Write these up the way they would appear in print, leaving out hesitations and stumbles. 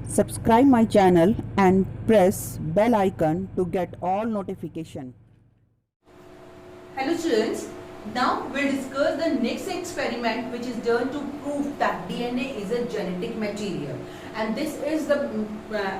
Subscribe my channel and press bell icon to get all notification. Hello students, now we'll discuss the next experiment which is done to prove that DNA is a genetic material, and this is the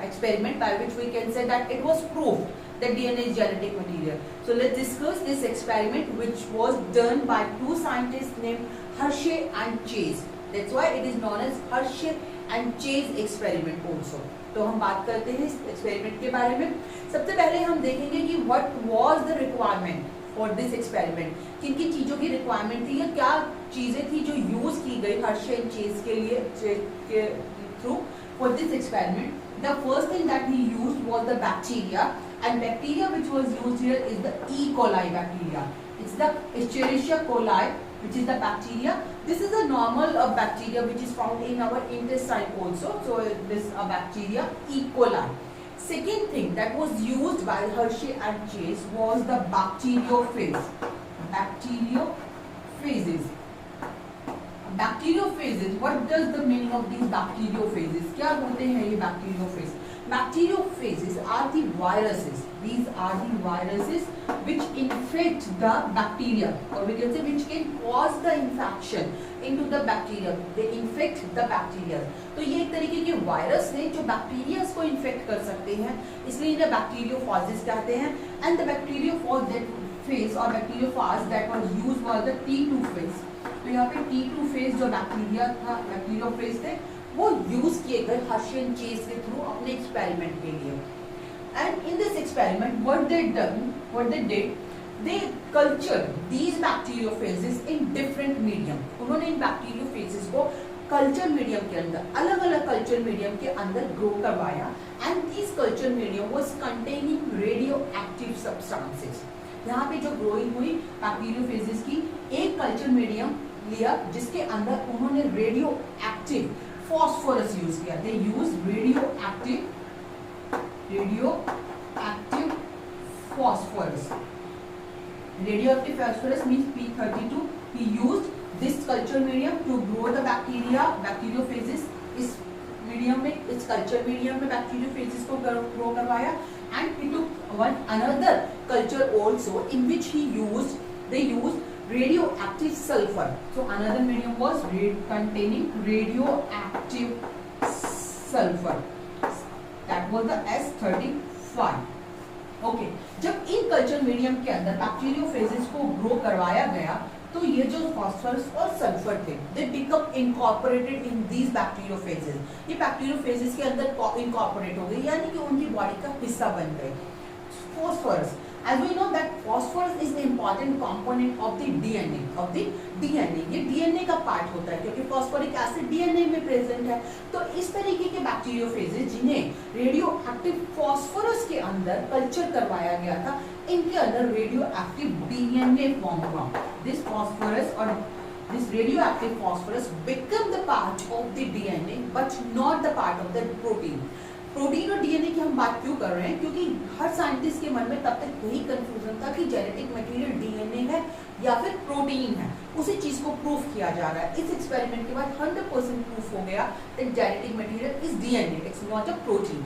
experiment by which we can say that it was proved that DNA is genetic material. So let's discuss this experiment which was done by two scientists named Hershey and Chase. That's why it is known as Hershey and Chase experiment also. तो हम बात करते हैं इस experiment के बारे में। सबसे पहले हम देखेंगे कि what was the requirement for this experiment, किन किन चीजों की रिक्वायरमेंट थी या क्या चीजें थी जो यूज की गई हर्शे एंड चेज के लिए के through for this experiment. The first thing that he used was the bacteria, and bacteria which was used here is the E coli bacteria. It's the Escherichia coli, which is the bacteria. This is a normal bacteria which is found in our intestine also. So this bacteria E. coli. Second thing that was used by Hershey and Chase was the bacteriophage. Bacteriophages. Bacteriophages. What does the meaning of these bacteriophages? क्या होते हैं ये bacteriophage? Bacteriophages are the viruses. These are the viruses which infect the bacteria, or we can say which can cause the infection into the bacteria. They infect the bacteria. तो ये एक तरीके के virus हैं जो बैक्टीरिया को infect कर सकते हैं, इसलिए इन्हें बैक्टीरियोफेजेस कहते हैं. And the bacteriophage that phage और bacteriophage that was used was the T2 phage. तो यहाँ पे T2 फेज जो बैक्टीरिया था, बैक्टीरियोफेज थे, वो यूज किए गए हर्शे एंड चेज के थ्रू अपने एक्सपेरिमेंट के लिए. And in this experiment, what they did, they cultured these bacteriophages in different medium. उन्होंने इन bacteriophages को कल्चर मीडियम के अंदर, अलग अलग कल्चर मीडियम के अंदर ग्रो करवाया. And this culture medium was containing radio active substances. यहाँ पे जो ग्रोइंग हुई बैक्टीरियोफेजेस की, एक कल्चर मीडियम लिया जिसके अंदर उन्होंने रेडियो एक्टिव फॉस्फोरस यूज किया. They use radioactive phosphorus. Radioactive phosphorus means P32. He used this culture medium to grow the bacteriophages. इस मीडियम में, इस कल्चर मीडियम में बैक्टीरियोफेजेस को ग्रो करवाया. And he took one another culture also in which they used radioactive sulfur. So another medium was containing radioactive sulfur. That was the S35. Okay, जब in culture medium के अंदर bacteriophages को grow करवाया गया तो ये जो फॉस्फोरस और सल्फर थे, they become incorporated in these bacteriophages. ये बैक्टीरियोफेजेस के अंदर इनकॉर्पोरेट हो गए, यानी कि उनकी बॉडी का हिस्सा बन गए. Phosphorus, as we know that phosphorus is the important component of the DNA. ये DNA का पार्ट होता है क्योंकि फॉस्फोरिक एसिड DNA में प्रेजेंट है. तो इस तरीके के बैक्टीरियोफेजेस जिन्हें रेडियो एक्टिव फॉस्फोरस के अंदर कल्चर करवाया गया था, इनके अंदर रेडियो एक्टिव DNA फॉर्म हुआ. दिस फॉस्फोरस और this radioactive phosphorus become the part of the DNA but not the part of the protein. Protein और डीएनए की हम बात क्यों कर रहे हैं? क्योंकि हर साइंटिस्ट के मन में तब तक यही कंफ्यूजन था कि जेनेटिक मटेरियल डीएनए है या फिर प्रोटीन है. उसी चीज को प्रूफ किया जा रहा है. इस एक्सपेरिमेंट के बाद 100% प्रूफ हो गया that genetic material is DNA, it's not a protein.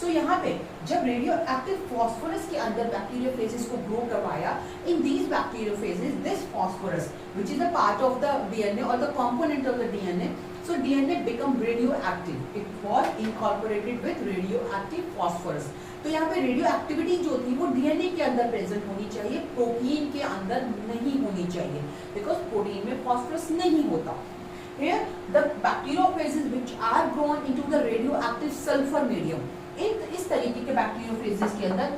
So यहाँ पे जब रेडियो एक्टिव फॉस्फोरस के अंदर बैक्टीरियोफेजेस को ग्रो करवाया, in these bacteriophages this phosphorus which is a part of the DNA और the component of the DNA, so DNA become radioactive. It was incorporated with radioactive phosphorus. तो यहाँ पे radio activity जो थी वो DNA के अंदर प्रेजेंट होनी चाहिए, प्रोटीन के अंदर नहीं होनी चाहिए, बिकॉज प्रोटीन में फॉस्फोरस नहीं होता. Here the bacteriophages which are grown into the radioactive sulfur medium. इस तरीके के बैक्टीरियोफेजेस के अंदर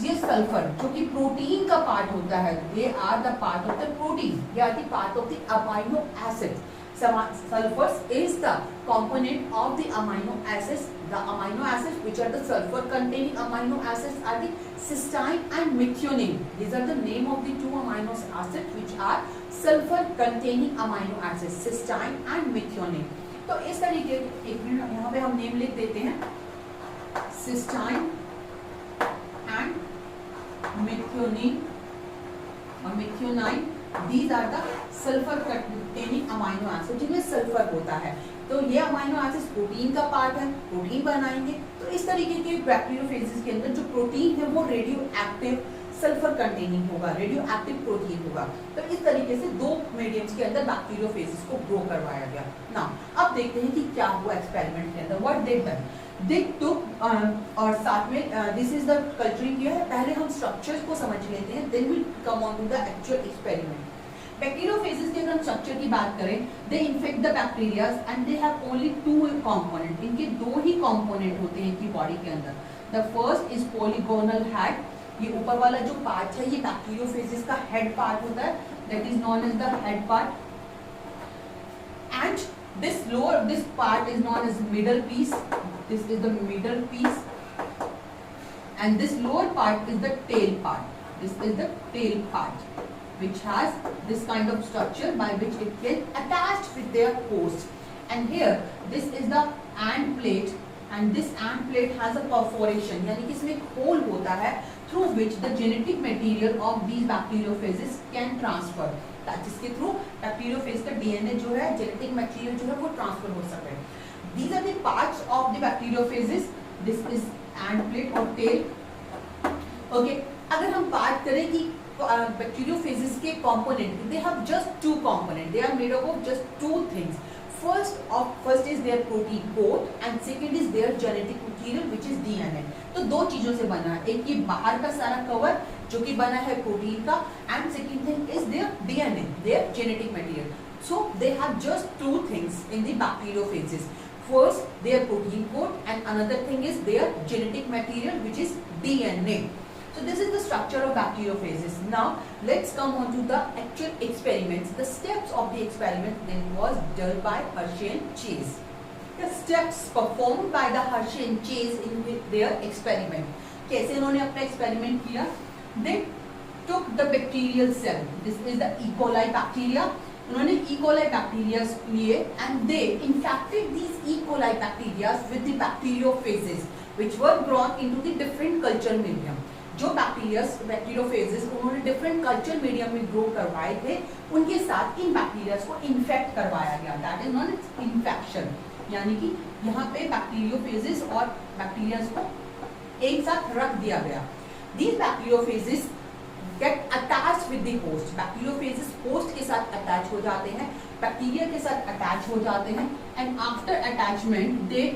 ये सल्फर जो कि प्रोटीन का पार्ट होता है, they are the part of the protein. They are the part of the amino acids. Sulfur is the component of the amino acids. The amino acids which are the sulfur containing amino acids are the cysteine and methionine. These are the name of the two amino acids which are sulfur containing amino acids, cysteine and methionine. तो इस तरीके, एक minute यहाँ पे हम name लिख देते हैं, cysteine and methionine or methionine. These are the sulphur containing amino acid, जिनमें सल्फर होता है। तो ये अमाइनो एसिड प्रोटीन का पार्ट है, प्रोटीन बनाएंगे। तो इस तरीके के बैक्टीरियोफेजेस के अंदर जो प्रोटीन है वो रेडियो एक्टिव सल्फर कंटेनिंग होगा, रेडियो एक्टिव प्रोटीन होगा। तो इस तरीके से दो मीडियम्स के अंदर बैक्टीरियोफेजेस को ग्रो करवाया गया ना। अब देखते हैं कि क्या हुआ एक्सपेरिमेंट के अंदर, व्हाट दे डन। दे टुक और साथ में दिस इज द कल्चरिंग किया है। पहले हम स्ट्रक्चर्स को समझ लेते हैं, then we come on to the actual experiment. Bacteriophages के अगर हम स्ट्रक्चर की बात करें, they infect the bacteria and they have only two component. इनके दो ही कंपोनेंट होते हैं इनकी बॉडी के अंदर। The first is polygonal head, ये ऊपर वाला जो पार्ट है ये बैक्टीरियोफेजेस का हेड पार्ट होता है, that is known as the head part. And this part is known as middle piece, this is the middle piece, and this lower part is the tail part, this is the tail part which has this kind of structure by which it gets attached with their host. And here this is the end plate, and this end plate has a perforation, यानी कि इसमें एक whole होता है through which the genetic material of these bacteriophages can transfer, जिसके through bacteriophage का DNA जो है, जेनेटिक मटेरियल जो है वो ट्रांसफर हो सके। These are the parts of the bacteriophages. This is end plate और tail. Okay, अगर हम बात करें कि बैक्टीरियोफेजेस के component, they have just two components. They are made up of just two things. First is their protein coat and second is their genetic material which is DNA. तो दो चीजों से बना है, एक ये बाहर का सारा कवर जो कि बना है प्रोटीन का, and second thing is their DNA, their genetic material. So they have just two things in the bacteriophages. First their protein coat and another thing is their genetic material which is DNA. So this is the structure of bacteriophages. Now let's come on to the actual experiments. The steps of the experiment then was done by Hershey and Chase. The steps performed by the Hershey and Chase in their experiment. कैसे उन्होंने अपना experiment किया? They took the bacterial cell. This is the E. coli bacteria. उन्होंने E. coli bacteria लिए and they infected these E. coli bacteria with the bacteriophages which were brought into the different culture medium. जो bacteriophages उन्होंने different culture medium में grow करवाए थे, उनके साथ इन bacterias को इन्फेक्ट करवाया गया, दैट इज नॉन इन्फेक्शन। यानी कि यहाँ पे बैक्टीरियोफेजेस और बैक्टीरियाज को एक साथ रख दिया गया। These bacteriophages get attached with the host, bacteriophages host के साथ अटैच हो जाते हैं, बैक्टीरिया के साथ अटैच हो जाते हैं, and after attachment they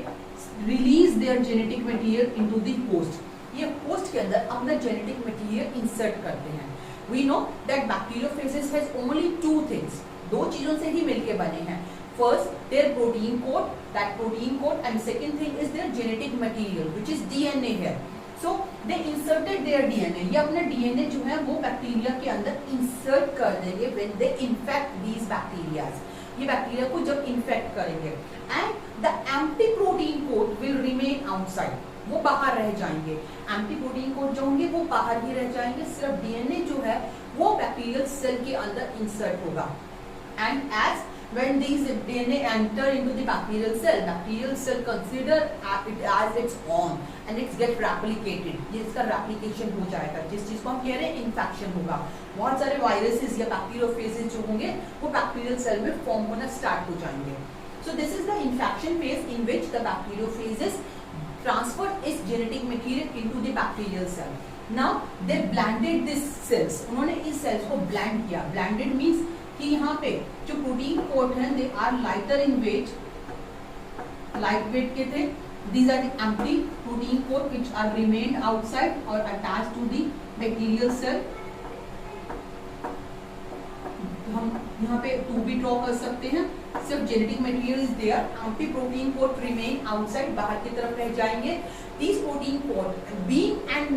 release their genetic material into the host. ये होस्ट के अंदर अपना जेनेटिक मटेरियल इंसर्ट करते हैं। We know that bacteriophages has only two things, दो चीजों से ही मिलके बने हैं। First their protein coat, that protein coat, and second thing is their genetic material which is DNA है। So they inserted their DNA, ये अपना डीएनए जो है वो बैक्टीरिया के अंदर इंसर्ट कर देंगे when they infect these bacterias, ये बैक्टीरिया को जब इन्फेक्ट करेंगे। And the empty protein coat will remain outside, वो बाहर रह जाएंगे। एम्प्टी प्रोटीन कोट जो होंगे वो बाहर ही रह जाएंगे, सिर्फ डीएनए जो है वो बैक्टीरियल सेल के अंदर इंसर्ट होगा। And as when these DNA enter into the bacterial cell consider it as its own and it get replicated, ये इसका replication हो जाएगा, जिस चीज को हम कह रहे हैं इन्फेक्शन होगा। बहुत सारे वायरसेस या बैक्टीरियोफेजेस जो होंगे वो बैक्टीरियल सेल में फॉर्म होना स्टार्ट हो जाएंगे। So this is the infection phase in which the bacteriophages transfer its genetic material into the bacterial cell. Now they blended these cells, उन्होंने इस cells को blend किया। Blended means कि यहाँ पे जो प्रोटीन कोट है they are lighter in weight, light weight के थे। These are the empty protein coat which are remained outside और attached to the bacterial cell. हम यहाँ पे 2 भी ड्रॉ कर सकते हैं, सिर्फ genetic material is there, empty protein coat remain outside, बाहर की तरफ रह जाएंगे। These protein coat being and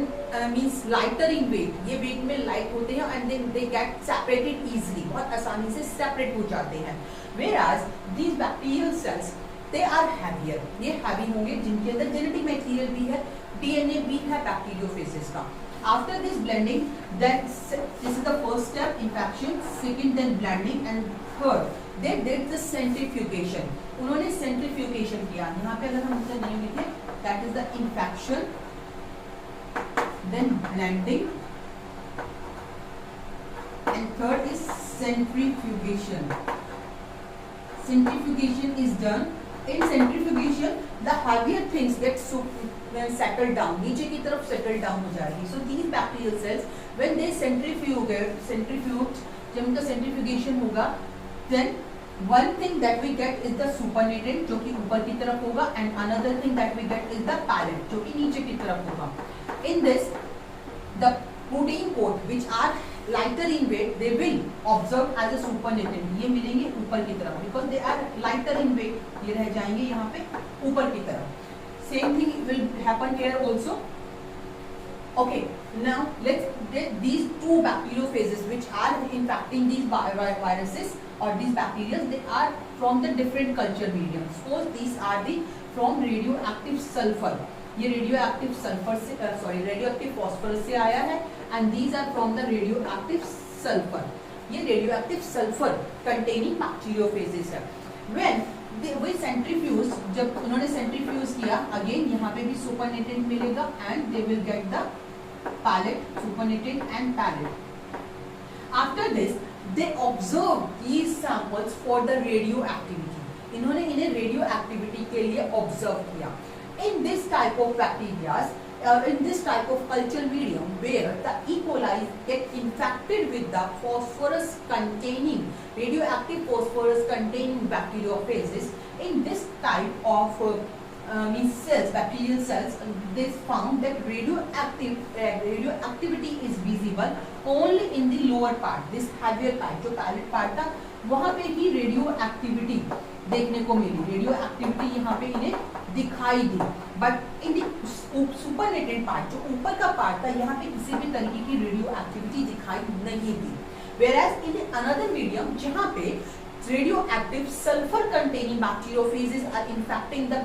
means lighter in weight, ये वेट में लाइट होते हैं and then they get separated easily, बहुत आसानी से सेपरेट हो जाते हैं। Whereas these bacterial cells they are heavier, ये हैवी होंगे, जिनके अंदर जेनेटिक मटेरियल भी है, डीएनए भी है बैक्टीरियोफेजेस का। After this blending, then this is the first step, infection, second then blending, and third they did the centrifugation, उन्होंने centrifugation किया। यहाँ पे अगर हम इसे नहीं लिखे, that is the infection, then blending, and third is centrifugation. Centrifugation is done. In centrifugation, the heavier things get settled down. नीचे की तरफ settle down हो जाएगी. So these bacterial cells, when they centrifuge, जब उनका centrifugation होगा, then one thing that we get is the supernatant जो कि ऊपर की तरफ होगा, and another thing that we get is the palate जो कि नीचे की तरफ होगा. In this, the protein coat which are lighter in weight, they will observe as a supernatant. ये मिलेंगे ऊपर की तरफ because they are lighter in weight. ये रह जाएंगे यहाँ पे ऊपर की तरफ. Same thing will happen here also. Okay, now let's get these two bacteriophages which are infecting these viruses or these bacteria. They are from the different culture medium. Suppose these are the from radioactive sulfur. ये radioactive sulphur से radioactive phosphorus से आया है and these are from the radioactive sulphur. ये radioactive sulphur containing bacteriophages है. When we centrifuge, जब उन्होंने centrifuge किया, अगेन यहाँ पे भी सुपरनेटेंट मिलेगा and they will get the pellet, supernatant and pellet. After this they observe these samples for the radioactivity. इन्होंने इन्हें रेडियो एक्टिविटी के लिए ऑब्जर्व किया. In this type of bacteria, in this type of culture medium where the E. coli get infected with the phosphorus containing, radioactive phosphorus containing bacteriophages, in this type of cells, bacterial cells, they found that radioactivity is visible only in the lower part, this heavier part, जो palate part था, वहाँ पे ही radioactivity देखने को मिली. Radio activity यहाँ पे इन्हें दिखाई दी. But in the supernatant part, जो ऊपर का पार्ट था, यहाँ पे किसी भी तरीके की रेडियो एक्टिविटी दिखाई नहीं दी. वेयरएज इन अनदर मीडियम जहाँ पे radioactive sulfur containing bacteriophages are infecting the E.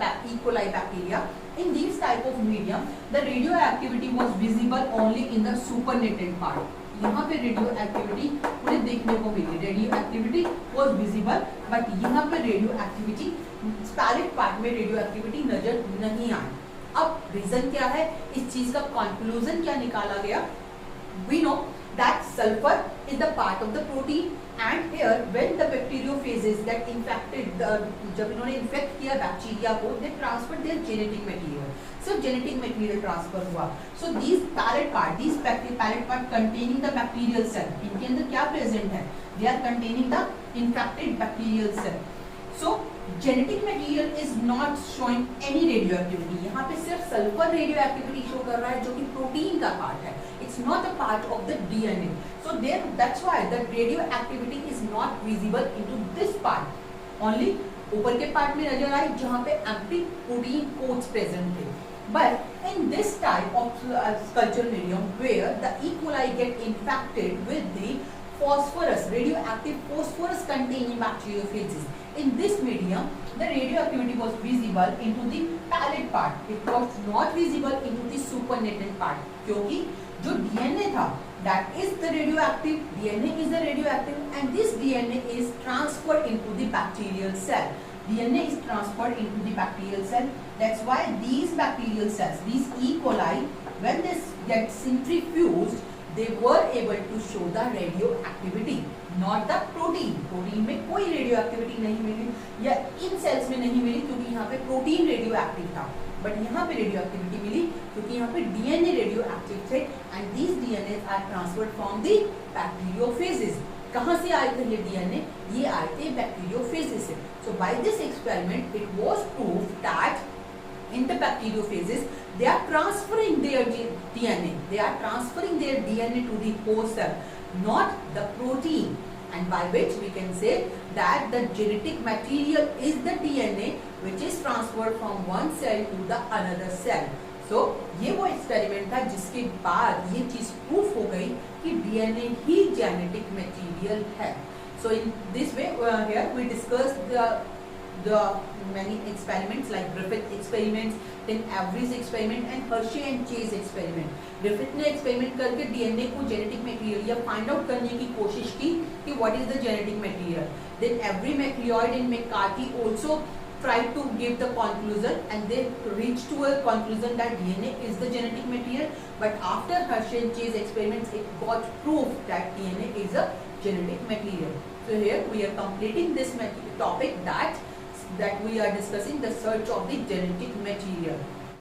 coli bacteria, in these type of medium the radioactivity was visible only in the supernatant part. यहाँ पे रेडियो एक्टिविटी उन्हें देखने को मिली. Radio activity was visible but यहाँ पे radio activity pellet part में radio activity नजर नहीं आई. अब रीजन क्या है, इस चीज का कंक्लूजन क्या निकाला गया? We know that sulfur is the part of the protein and here when the bacteriophages get infected, जब इन्होंने इन्फेक्ट किया बैक्टीरिया को, they transferred their genetic material. So genetic material transfer हुआ. So these palate part containing the bacterial cell, इनके अंदर क्या present है? They are containing the infected bacterial cell. So genetic material is not showing any radioactivity. यहाँ पे सिर्फ sulphur radioactivity show कर रहा है जो कि प्रोटीन का पार्ट है. It's not a part of the DNA. So there, that's why the radioactivity is not visible into this part. Only ऊपर के पार्ट में नजर आई जहाँ पे empty protein coats present थे. But in this type of culture medium where the E. coli get infected with the phosphorus, radioactive phosphorus containing bacteriophages, in this medium the radioactivity was visible into the palate part. It was not visible into the supernatant part क्योंकि जो DNA था, that is the radioactive, DNA is the radioactive and this DNA is transferred into the bacterial cell. DNA is transferred into the bacterial cell. That's why these bacterial cells, these E. coli, when they get centrifuged, they were able to show the radioactivity, not the protein. Protein में कोई radioactivity नहीं मिली या इन sales में नहीं मिली क्योंकि यहाँ पे protein radioactive था. बट यहाँ पे रेडियोएक्टिविटी मिली क्योंकि यहाँ पे डीएनए रेडियोएक्टिव थे and these DNA are transferred from the bacteriophages. कहाँ से आए थे ये डीएनए? ये आए थे बैक्टीरियोफेजेस से. So by this experiment it was proved that in the bacteriophages they are transferring their DNA. They are transferring their DNA to the host cell, not the protein, and by which we can say that the genetic material is the DNA which is transferred from one cell to the another cell. So ये वो experiment था जिसके बाद ये चीज proof हो गई कि DNA ही genetic material है. So in this way here we discussed the many experiments like Griffith experiments, then Avery's experiment and Hershey and Chase experiment. Griffith ने experiment करके DNA को genetic material या find out करने की कोशिश की कि what is the genetic material. Then Avery, McLeod and McCarthy also tried to give the conclusion and they reached to a conclusion that DNA is the genetic material. But after Hershey and Chase experiments, it got proof that DNA is a genetic material. So here we are completing this topic that we are discussing the search of the genetic material.